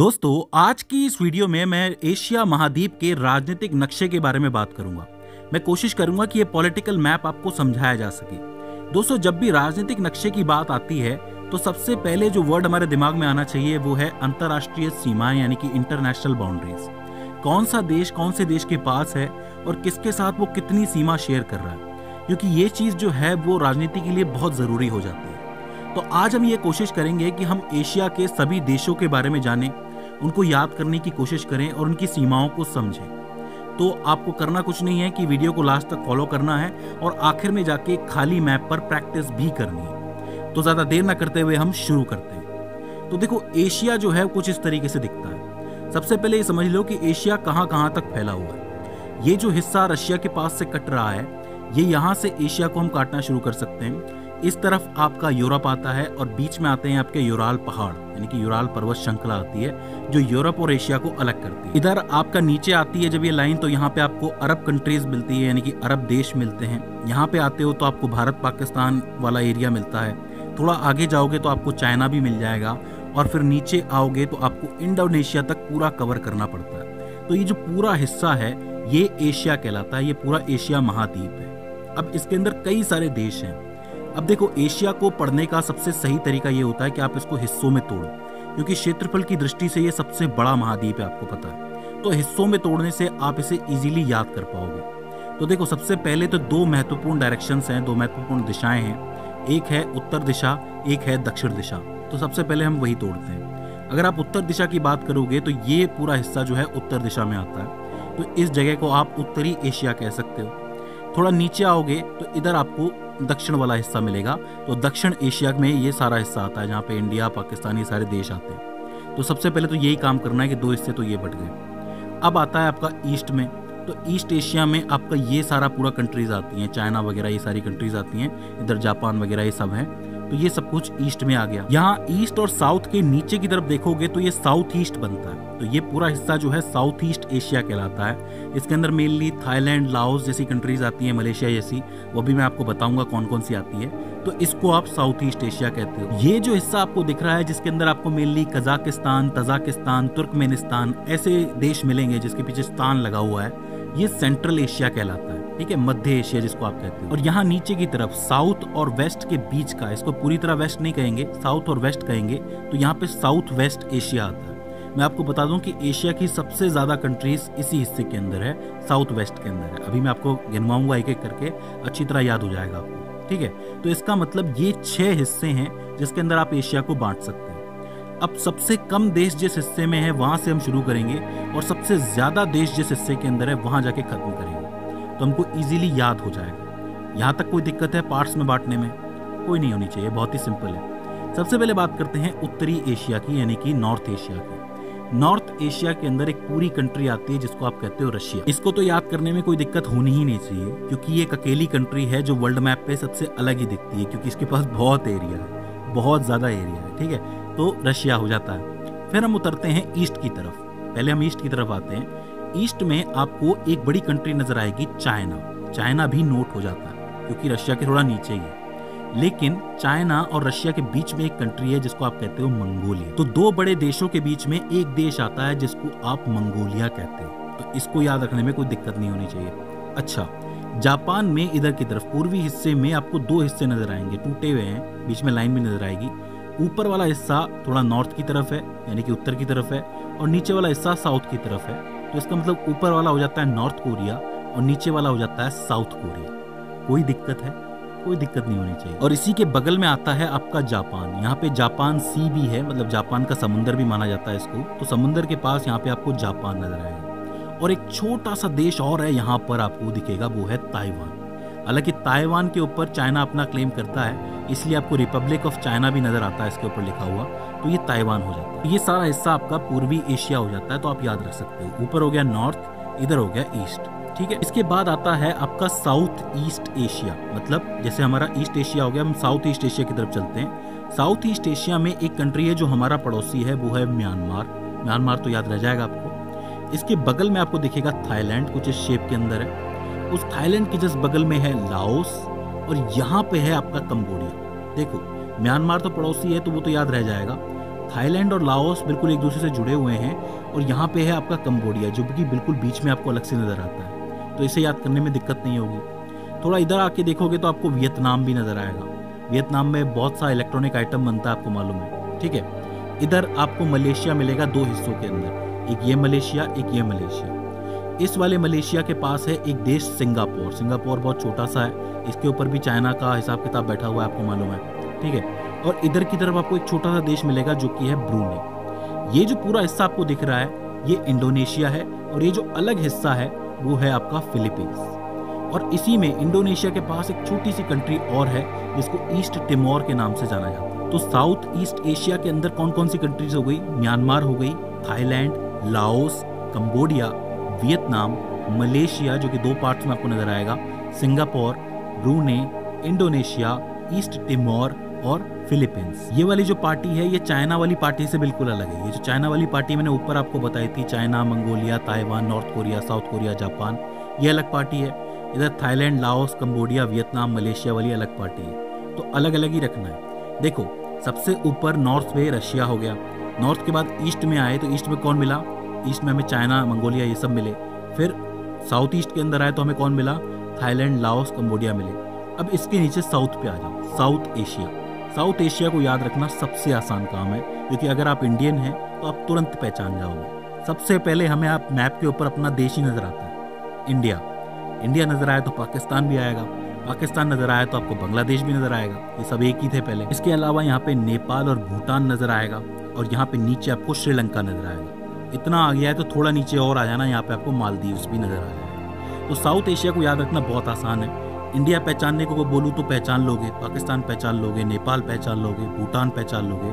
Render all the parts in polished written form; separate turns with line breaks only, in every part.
दोस्तों, आज की इस वीडियो में मैं एशिया महाद्वीप के राजनीतिक नक्शे के बारे में बात करूंगा। मैं कोशिश करूंगा कि ये पॉलिटिकल मैप आपको समझाया जा सके। दोस्तों, जब भी राजनीतिक नक्शे की बात आती है तो सबसे पहले जो वर्ड हमारे दिमाग में आना चाहिए वो है अंतर्राष्ट्रीय सीमाएं, यानी कि इंटरनेशनल बाउंड्रीज। कौन सा देश कौन से देश के पास है और किसके साथ वो कितनी सीमा शेयर कर रहा है, क्योंकि ये चीज़ जो है वो राजनीति के लिए बहुत ज़रूरी हो जाती है। तो आज हम ये कोशिश करेंगे कि हम एशिया के सभी देशों के बारे में जानें, उनको याद करने की कोशिश करें और उनकी सीमाओं को समझें। तो आपको करना कुछ नहीं है कि वीडियो को लास्ट तक फॉलो करना है और आखिर में जाके खाली मैप पर प्रैक्टिस भी करनी है। तो ज़्यादा देर ना करते हुए हम शुरू करते हैं। तो देखो, एशिया जो है कुछ इस तरीके से दिखता है। सबसे पहले ये समझ लो कि एशिया कहाँ कहाँ तक फैला हुआ है। ये जो हिस्सा रशिया के पास से कट रहा है, ये यहाँ से एशिया को हम काटना शुरू कर सकते हैं। इस तरफ आपका यूरोप आता है और बीच में आते हैं आपके यूराल पहाड़, यानी कि यूराल पर्वत श्रृंखला आती है जो यूरोप और एशिया को अलग करती है। इधर आपका नीचे आती है जब ये लाइन, तो यहाँ पे आपको अरब कंट्रीज मिलती है, यानी कि अरब देश मिलते हैं। यहाँ पे आते हो तो आपको भारत पाकिस्तान वाला एरिया मिलता है। थोड़ा आगे जाओगे तो आपको चाइना भी मिल जाएगा और फिर नीचे आओगे तो आपको इंडोनेशिया तक पूरा कवर करना पड़ता है। तो ये जो पूरा हिस्सा है ये एशिया कहलाता है, ये पूरा एशिया महाद्वीप है। अब इसके अंदर कई सारे देश हैं। अब देखो, एशिया को पढ़ने का सबसे सही तरीका ये होता है कि आप इसको हिस्सों में तोड़ो, क्योंकि क्षेत्रफल की दृष्टि से ये सबसे बड़ा महाद्वीप है, आपको पता है। तो हिस्सों में तोड़ने से आप इसे इजीली याद कर पाओगे। तो देखो, सबसे पहले तो दो महत्वपूर्ण डायरेक्शंस हैं, दो महत्वपूर्ण दिशाएं हैं। एक है उत्तर दिशा, एक है दक्षिण दिशा। तो सबसे पहले हम वही तोड़ते हैं। अगर आप उत्तर दिशा की बात करोगे तो ये पूरा हिस्सा जो है उत्तर दिशा में आता है। तो इस जगह को आप उत्तरी एशिया कह सकते हो। थोड़ा नीचे आओगे तो इधर आपको दक्षिण वाला हिस्सा मिलेगा। तो दक्षिण एशिया में ये सारा हिस्सा आता है जहाँ पे इंडिया, पाकिस्तान, ये सारे देश आते हैं। तो सबसे पहले तो यही काम करना है कि दो हिस्से तो ये बट गए। अब आता है आपका ईस्ट में। तो ईस्ट एशिया में आपका ये सारा पूरा कंट्रीज आती हैं, चाइना वगैरह ये सारी कंट्रीज आती हैं, इधर जापान वगैरह ये सब हैं। तो ये सब कुछ ईस्ट में आ गया। यहाँ ईस्ट और साउथ के नीचे की तरफ देखोगे तो ये साउथ ईस्ट बनता है। तो ये पूरा हिस्सा जो है साउथ ईस्ट एशिया कहलाता है। इसके अंदर मेनली थाईलैंड, लाओस जैसी कंट्रीज आती हैं, मलेशिया जैसी, वो भी मैं आपको बताऊंगा कौन कौन सी आती है। तो इसको आप साउथ ईस्ट एशिया कहते हो। ये जो हिस्सा आपको दिख रहा है जिसके अंदर आपको मेनली कजाकिस्तान, तजाकिस्तान, तुर्कमेनिस्तान ऐसे देश मिलेंगे जिसके पीछे स्थान लगा हुआ है, ये सेंट्रल एशिया कहलाता है। ठीक है, मध्य एशिया जिसको आप कहते हो। और यहाँ नीचे की तरफ साउथ और वेस्ट के बीच का, इसको पूरी तरह वेस्ट नहीं कहेंगे, साउथ और वेस्ट कहेंगे, तो यहाँ पे साउथ वेस्ट एशिया आता है। मैं आपको बता दूं कि एशिया की सबसे ज्यादा कंट्रीज इसी हिस्से के अंदर है, साउथ वेस्ट के अंदर है। अभी मैं आपको गिनवाऊंगा एक एक करके, अच्छी तरह याद हो जाएगा आपको। ठीक है, तो इसका मतलब ये 6 हिस्से हैं जिसके अंदर आप एशिया को बांट सकते हैं। अब सबसे कम देश जिस हिस्से में है वहां से हम शुरू करेंगे और सबसे ज्यादा देश जिस हिस्से के अंदर है वहां जाके खत्म करेंगे, तो हमको इजीली याद हो जाएगा। यहाँ तक कोई दिक्कत है पार्ट्स में बांटने में? कोई नहीं होनी चाहिए, बहुत ही सिंपल है। सबसे पहले बात करते हैं उत्तरी एशिया की, यानी कि नॉर्थ एशिया की। नॉर्थ एशिया के अंदर एक पूरी कंट्री आती है जिसको आप कहते हो रशिया। इसको तो याद करने में कोई दिक्कत होनी ही नहीं चाहिए, क्योंकि ये एक अकेली कंट्री है जो वर्ल्ड मैप पे सबसे अलग ही दिखती है, क्योंकि इसके पास बहुत एरिया है, बहुत ज्यादा एरिया है। ठीक है, तो रशिया हो जाता है। फिर हम उतरते हैं ईस्ट की तरफ। पहले हम ईस्ट की तरफ आते हैं। ईस्ट में आपको एक बड़ी कंट्री नजर आएगी, चाइना। चाइना भी नोट हो जाता है क्योंकि रशिया के थोड़ा नीचे ही है। लेकिन चाइना और रशिया के बीच में एक कंट्री है जिसको आप कहते हो मंगोलिया। तो दो बड़े देशों के बीच में एक देश आता है जिसको आप मंगोलिया कहते हो। तो इसको याद रखने में कोई दिक्कत नहीं होनी चाहिए। अच्छा, जापान में इधर की तरफ पूर्वी हिस्से में आपको 2 हिस्से नजर आएंगे, टूटे हुए हैं, बीच में लाइन भी नजर आएगी। ऊपर वाला हिस्सा थोड़ा नॉर्थ की तरफ है, यानी कि उत्तर की तरफ है, और नीचे वाला हिस्सा साउथ की तरफ है। तो इसका मतलब ऊपर वाला हो जाता है नॉर्थ कोरिया और नीचे वाला हो जाता है साउथ कोरिया। कोई दिक्कत है? कोई दिक्कत नहीं होनी चाहिए। और इसी के बगल में आता है आपका जापान। यहाँ पे जापान सी भी है, मतलब जापान का समुंदर भी माना जाता है इसको। तो समुंदर के पास यहाँ पे आपको जापान नजर आएगा। और एक छोटा सा देश और है यहाँ पर आपको दिखेगा, वो है ताइवान। हालांकि ताइवान के ऊपर चाइना अपना क्लेम करता है, इसलिए आपको रिपब्लिक ऑफ चाइना भी नजर आता है इसके ऊपर लिखा हुआ। तो ये ताइवान हो जाता है। ये सारा हिस्सा आपका पूर्वी एशिया हो जाता है, तो आप याद रख सकते हो। ऊपर हो गया नॉर्थ, इधर हो गया ईस्ट। ठीक है, इसके बाद आता है आपका साउथ ईस्ट एशिया। मतलब जैसे हमारा ईस्ट एशिया हो गया, हम साउथ ईस्ट एशिया की तरफ चलते हैं। साउथ ईस्ट एशिया में एक कंट्री है जो हमारा पड़ोसी है, वो है म्यांमार। म्यांमार तो याद रह जाएगा आपको। इसके बगल में आपको दिखेगा थाईलैंड, कुछ इस शेप के अंदर है। उस थाईलैंड के जस्ट बगल में है लाओस और यहाँ पे है आपका कंबोडिया। देखो, म्यांमार तो पड़ोसी है तो वो तो याद रह जाएगा। थाईलैंड और लाओस बिल्कुल एक दूसरे से जुड़े हुए हैं, और यहाँ पे है आपका कंबोडिया जो कि बिल्कुल बीच में आपको अलग से नज़र आता है, तो इसे याद करने में दिक्कत नहीं होगी। थोड़ा इधर आके देखोगे तो आपको वियतनाम भी नज़र आएगा। वियतनाम में बहुत सा इलेक्ट्रॉनिक आइटम बनता है, आपको मालूम है, ठीक है। इधर आपको मलेशिया मिलेगा 2 हिस्सों के अंदर, एक ये मलेशिया, एक ये मलेशिया। इस वाले मलेशिया के पास है एक देश सिंगापुर। सिंगापुर बहुत छोटा सा है, इसके ऊपर भी चाइना का हिसाब किताब बैठा हुआ है, आपको मालूम है, ठीक है। और इधर की तरफ आपको एक छोटा सा देश मिलेगा जो कि है ब्रूनेई। ये जो पूरा हिस्सा आपको दिख रहा है ये इंडोनेशिया है, और ये जो अलग हिस्सा है वो है आपका फिलीपींस। और इसी में इंडोनेशिया के पास एक छोटी सी कंट्री और है जिसको ईस्ट टिमोर के नाम से जाना जाता है। तो साउथ ईस्ट एशिया के अंदर कौन कौन सी कंट्रीज हो गई? म्यांमार हो गई, Thailand, Laos, Cambodia, Vietnam, Malaysia जो कि 2 पार्ट्स में आपको नजर आएगा, सिंगापुर, ब्रूनेई, इंडोनेशिया, ईस्ट टिमोर और फिलीपींस। ये वाली जो पार्टी है ये चाइना वाली पार्टी से बिल्कुल अलग है। ये जो चाइना वाली पार्टी मैंने ऊपर आपको बताई थी, China, Mongolia, Taiwan, north Korea, south Korea, Japan, ये अलग पार्टी है। इधर Thailand, Laos, Cambodia, Vietnam, Malaysia वाली अलग पार्टी है। तो अलग अलग ही रखना है। देखो सबसे ऊपर नॉर्थ में रशिया हो गया, नॉर्थ के बाद ईस्ट में आए तो ईस्ट में कौन मिला? ईस्ट में हमें चाइना, मंगोलिया ये सब मिले। फिर साउथ ईस्ट के अंदर आए तो हमें कौन मिला? थाईलैंड, लाओस, कंबोडिया मिले। अब इसके नीचे साउथ पे आ जाओ, साउथ एशिया। साउथ एशिया को याद रखना सबसे आसान काम है, क्योंकि अगर आप इंडियन हैं तो आप तुरंत पहचान जाओगे। सबसे पहले हमें आप मैप के ऊपर अपना देश ही नजर आता है, इंडिया। इंडिया नजर आया तो पाकिस्तान भी आएगा, पाकिस्तान नजर आया तो आपको बांग्लादेश भी नजर आएगा, ये सब एक ही थे पहले। इसके अलावा यहाँ पे नेपाल और भूटान नजर आएगा, और यहाँ पे नीचे आपको श्रीलंका नजर आएगा। इतना आ गया है तो थोड़ा नीचे और आ जाना, यहाँ पे आपको मालदीव्स भी नजर आ जाएगा। तो साउथ एशिया को याद रखना बहुत आसान है। इंडिया पहचानने को बोलूँ तो पहचान लोगे, पाकिस्तान पहचान लोगे, नेपाल पहचान लोगे, भूटान पहचान लोगे,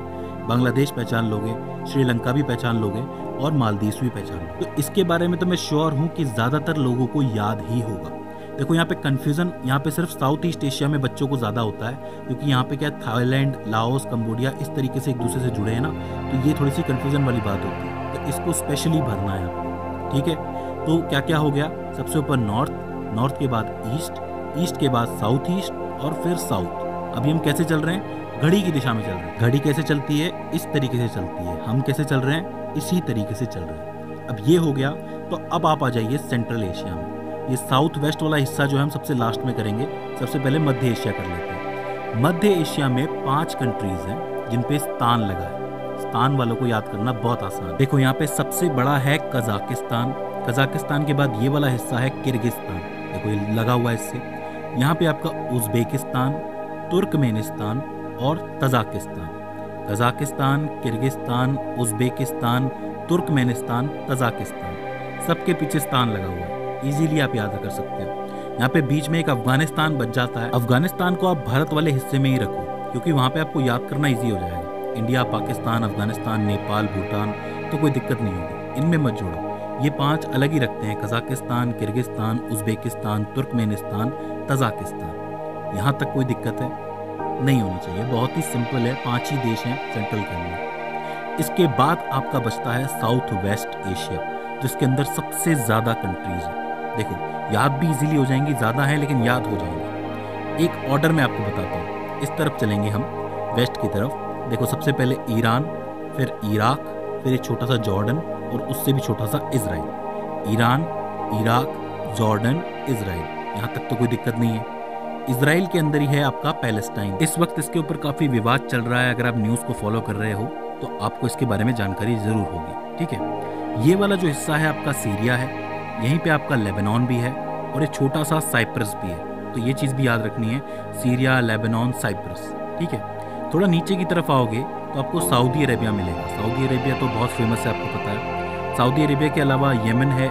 बांग्लादेश पहचान लोगे, श्रीलंका भी पहचान लोगे और मालदीव्स भी पहचान लोगे। तो इसके बारे में तो मैं श्योर हूँ कि ज़्यादातर लोगों को याद ही होगा। देखो यहाँ पे कन्फ्यूज़न यहाँ पे सिर्फ साउथ ईस्ट एशिया में बच्चों को ज़्यादा होता है, क्योंकि यहाँ पे क्या थाईलैंड, लाओस, कंबोडिया इस तरीके से एक दूसरे से जुड़े हैं ना, तो ये थोड़ी सी कन्फ्यूज़न वाली बात होती है। तो इसको स्पेशली भरना है आपको, ठीक है। तो क्या क्या हो गया? सबसे ऊपर नॉर्थ, नॉर्थ के बाद ईस्ट, ईस्ट के बाद साउथ ईस्ट और फिर साउथ। अभी हम कैसे चल रहे हैं? घड़ी की दिशा में चल रहे हैं। घड़ी कैसे चलती है? इस तरीके से चलती है। हम कैसे चल रहे हैं? इसी तरीके से चल रहे हैं। अब ये हो गया, तो अब आप आ जाइए सेंट्रल एशिया में। ये साउथ वेस्ट वाला हिस्सा जो है हम सबसे लास्ट में करेंगे। सबसे पहले मध्य एशिया कर लेते हैं। मध्य एशिया में 5 कंट्रीज हैं जिन पे स्थान लगा है। स्थान वालों को याद करना बहुत आसान। देखो यहाँ पे सबसे बड़ा है कजाकिस्तान। कजाकिस्तान के बाद ये वाला हिस्सा है किर्गिस्तान, देखो ये लगा हुआ है इससे। यहाँ पे आपका उज्बेकिस्तान, तुर्कमेनिस्तान और Tajikistan. Kazakhstan, Kyrgyzstan, Uzbekistan, Turkmenistan, Tajikistan, सबके पीछे स्थान लगा हुआ है। इजीली आप याद कर सकते हो। यहाँ पे बीच में एक अफगानिस्तान बच जाता है। अफगानिस्तान को आप भारत वाले हिस्से में ही रखो, क्योंकि वहाँ पे आपको याद करना इजी हो जाएगा। इंडिया, पाकिस्तान, अफगानिस्तान, नेपाल, भूटान, तो कोई दिक्कत नहीं होगी, इनमें मत जोड़ो। ये 5 अलग ही रखते हैं, Kazakhstan, Kyrgyzstan, Uzbekistan, Turkmenistan, Tajikistan. यहाँ तक कोई दिक्कत है नहीं होनी चाहिए, बहुत ही सिंपल है। 5 ही देश हैं सेंट्रल के अंदर। इसके बाद आपका बचता है साउथ वेस्ट एशिया, जिसके अंदर सबसे ज़्यादा कंट्रीज हैं। देखो याद भी इजीली हो जाएंगी, ज़्यादा है लेकिन याद हो जाएंगी। एक ऑर्डर में आपको बताता हूँ, इस तरफ चलेंगे हम वेस्ट की तरफ। देखो सबसे पहले ईरान, फिर इराक, फिर एक छोटा सा जॉर्डन और उससे भी छोटा सा Israel. Iran, Iraq, Jordan, Israel, यहाँ तक तो कोई दिक्कत नहीं है। इजराइल के अंदर ही है आपका पैलेस्टाइन। इस वक्त इसके ऊपर काफ़ी विवाद चल रहा है। अगर आप न्यूज़ को फॉलो कर रहे हो तो आपको इसके बारे में जानकारी ज़रूर होगी, ठीक है। ये वाला जो हिस्सा है आपका सीरिया है, यहीं पे आपका लेबनान भी है और एक छोटा सा साइप्रस भी है। तो ये चीज़ भी याद रखनी है, सीरिया, लेबनान, साइप्रस, ठीक है। थोड़ा नीचे की तरफ आओगे तो आपको सऊदी अरेबिया मिलेगा। सऊदी अरेबिया तो बहुत फेमस है, आपको पता है। सऊदी अरेबिया के अलावा यमन है,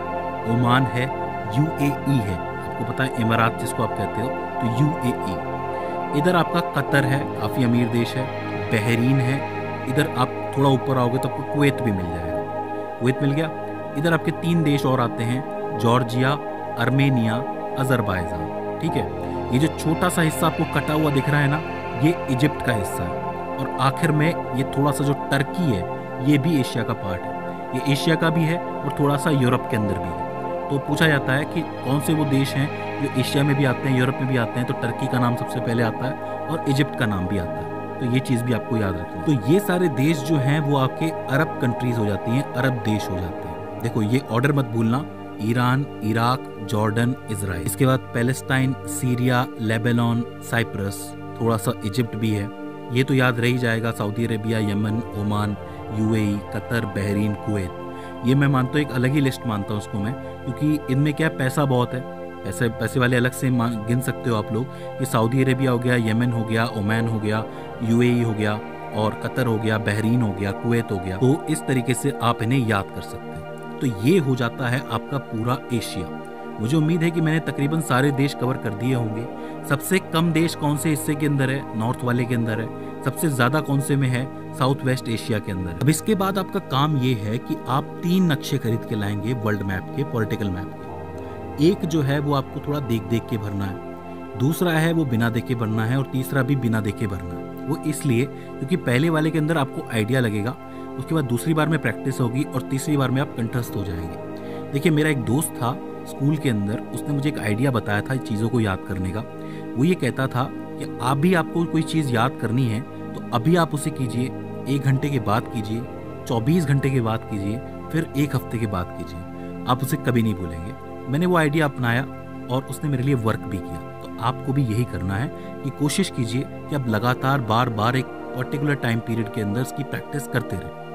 ओमान है, UAE है, आपको पता है इमारात जिसको आप कहते हो, तो UAE। इधर आपका कतर है, काफ़ी अमीर देश है। बहरीन है। इधर आप थोड़ा ऊपर आओगे तो आपको कुवैत भी मिल जाएगा, कुवैत मिल गया। इधर आपके 3 देश और आते हैं, जॉर्जिया, अर्मेनिया, अजरबैजान, ठीक है। ये जो छोटा सा हिस्सा आपको कटा हुआ दिख रहा है ना, ये इजिप्ट का हिस्सा है। और आखिर में ये थोड़ा सा जो टर्की है, ये भी एशिया का पार्ट है। ये एशिया का भी है और थोड़ा सा यूरोप के अंदर भी है। तो पूछा जाता है कि कौन से वो देश हैं जो एशिया में भी आते हैं, यूरोप में भी आते हैं, तो टर्की का नाम सबसे पहले आता है और इजिप्ट का नाम भी आता है। तो ये चीज़ भी आपको याद रखनी है। तो ये सारे देश जो हैं वो आपके अरब कंट्रीज हो जाती हैं, अरब देश हो जाते हैं। देखो ये ऑर्डर मत भूलना, ईरान, इराक, जॉर्डन, इजराइल, इसके बाद पैलेस्टाइन, सीरिया, लेबनान, साइप्रस, थोड़ा सा इजिप्ट भी है, ये तो याद रह ही जाएगा, Saudi Arabia, Yemen, Oman, UAE, Qatar, Bahrain, Kuwait. ये मैं मानता हूँ एक अलग ही लिस्ट मानता हूँ उसको मैं, क्योंकि इनमें क्या पैसा बहुत है, पैसे वाले अलग से गिन सकते हो आप लोग। ये सऊदी अरेबिया हो गया, यमन हो गया, ओमान हो गया, यूएई हो गया, और कतर हो गया, बहरीन हो गया, कुवैत हो गया। तो इस तरीके से आप इन्हें याद कर सकते हैं। तो ये हो जाता है आपका पूरा एशिया। मुझे उम्मीद है कि मैंने तकरीबन सारे देश कवर कर दिए होंगे। सबसे कम देश कौन से हिस्से के अंदर है? नॉर्थ वाले के अंदर है। सबसे ज़्यादा कौन से में है? साउथ वेस्ट एशिया के अंदर। अब इसके बाद आपका काम ये है कि आप 3 नक्शे खरीद के लाएंगे वर्ल्ड मैप के, पॉलिटिकल मैप के। एक जो है वो आपको थोड़ा देख देख के भरना है, दूसरा है वो बिना देखे भरना है, और तीसरा भी बिना देखे भरना है। वो इसलिए क्योंकि पहले वाले के अंदर आपको आइडिया लगेगा, उसके बाद दूसरी बार में प्रैक्टिस होगी, और तीसरी बार में आप कंठस्थ हो जाएंगे। देखिए मेरा एक दोस्त था स्कूल के अंदर, उसने मुझे एक आइडिया बताया था चीज़ों को याद करने का। वो ये कहता था कि आपको कोई चीज़ याद करनी है तो अभी आप उसे कीजिए, 1 घंटे के बाद कीजिए, 24 घंटे के बाद कीजिए, फिर 1 हफ्ते के बाद कीजिए, आप उसे कभी नहीं भूलेंगे। मैंने वो आइडिया अपनाया और उसने मेरे लिए वर्क भी किया। तो आपको भी यही करना है कि कोशिश कीजिए कि आप लगातार बार बार एक पर्टिकुलर टाइम पीरियड के अंदर इसकी प्रैक्टिस करते रहें।